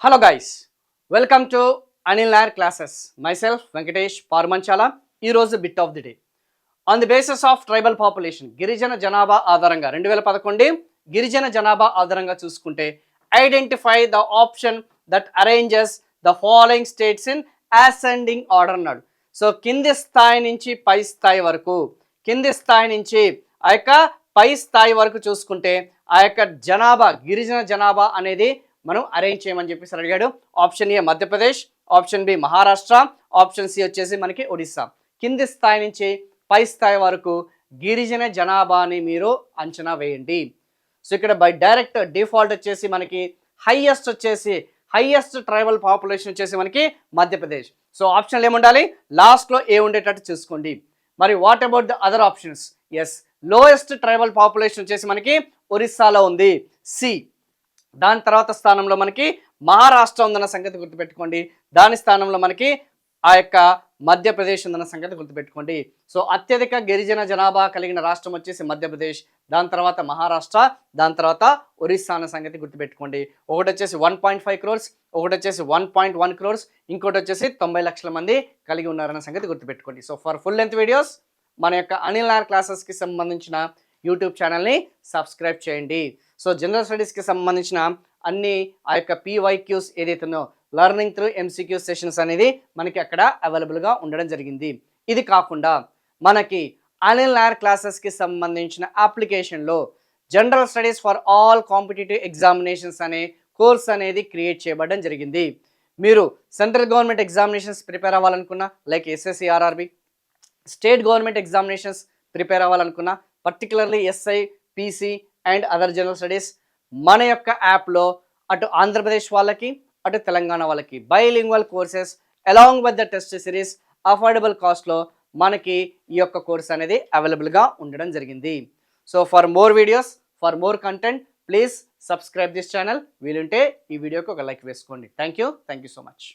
Hello guys, welcome to Anil Nair classes. Myself Venkatesh Parmanchala. ఈ రోజు bit of the day on the basis of tribal population గిరిజన జనాభా ఆధారంగా 2011 గిరిజన జనాభా ఆధారంగా చూసుకుంటే identify the option that arranges the following states in ascending order అన్నాడు. సో కింది స్థాయి నుంచి పై స్థాయి వరకు పై స్థాయి వరకు చూసుకుంటే ఆ యొక్క జనాభా గిరిజన జనాభా అనేది మనం అరేంజ్ చేయమని చెప్పేసి అడిగాడు. Option A Madhya Pradesh, option B Maharashtra, option C వచ్చేసి మనకి ఒడిస్సా. కింది స్థాయి నుంచి పై స్థాయి వరకు గిరిజన జనాభాని మీరు అంచనా వేయండి. సో ఇక్కడ బై డైరెక్ట్ డిఫాల్ట్ వచ్చేసి మనకి హైయెస్ట్ ట్రైబల్ పాపులేషన్ వచ్చేసి మనకి మధ్యప్రదేశ్. సో ఆప్షన్లు ఏముండాలి, లాస్ట్లో ఏ ఉండేటట్టు చూసుకోండి. మరి what about the other options? Yes, lowest tribal population వచ్చేసి మనకి ఒరిస్సాలో ఉంది, సి. దాని తర్వాత స్థానంలో మనకి మహారాష్ట్ర ఉందన్న సంగతి గుర్తుపెట్టుకోండి. దాని స్థానంలో మనకి ఆ యొక్క మధ్యప్రదేశ్ ఉందన్న సంగతి గుర్తుపెట్టుకోండి. సో అత్యధిక గిరిజన జనాభా కలిగిన రాష్ట్రం వచ్చేసి మధ్యప్రదేశ్, దాని తర్వాత మహారాష్ట్ర, దాని తర్వాత ఒరిస్సా అన్న సంగతి గుర్తుపెట్టుకోండి. ఒకటి వచ్చేసి 1.5 crores, ఒకటి వచ్చేసి 1.1 crores, ఇంకోటి వచ్చేసి 90 లక్షల మంది కలిగి ఉన్నారన్న సంగతి గుర్తుపెట్టుకోండి. So for full length videos మన యొక్క అనిల్ నాయర్ క్లాసెస్కి సంబంధించిన యూట్యూబ్ ఛానల్ని సబ్స్క్రైబ్ చేయండి. సో జనరల్ స్టడీస్కి సంబంధించిన అన్ని ఆ యొక్క PYQs ఏదైతే ఉందో లర్నింగ్ త్రూ MCQ సెషన్స్ అనేది మనకి అక్కడ అవైలబుల్గా ఉండడం జరిగింది. ఇది కాకుండా మనకి అనిల్ నాయర్ క్లాసెస్కి సంబంధించిన అప్లికేషన్లో general studies for all competitive examinations అనే కోర్స్ అనేది క్రియేట్ చేయబడడం జరిగింది. మీరు సెంట్రల్ గవర్నమెంట్ ఎగ్జామినేషన్స్ ప్రిపేర్ అవ్వాలనుకున్నా, like SSC, RRB, state government examinations prepare అవ్వాలనుకున్నా, particularly SI, PC and other general studies మన యొక్క యాప్లో అటు ఆంధ్రప్రదేశ్ వాళ్ళకి అటు తెలంగాణ వాళ్ళకి bilingual courses along with the test series affordable కాస్ట్లో మనకి ఈ యొక్క కోర్స్ అనేది అవైలబుల్గా ఉండడం జరిగింది. So for more videos, for more content, please subscribe this channel. వీలుంటే ఈ వీడియోకి ఒక లైక్ వేసుకోండి. Thank you so much.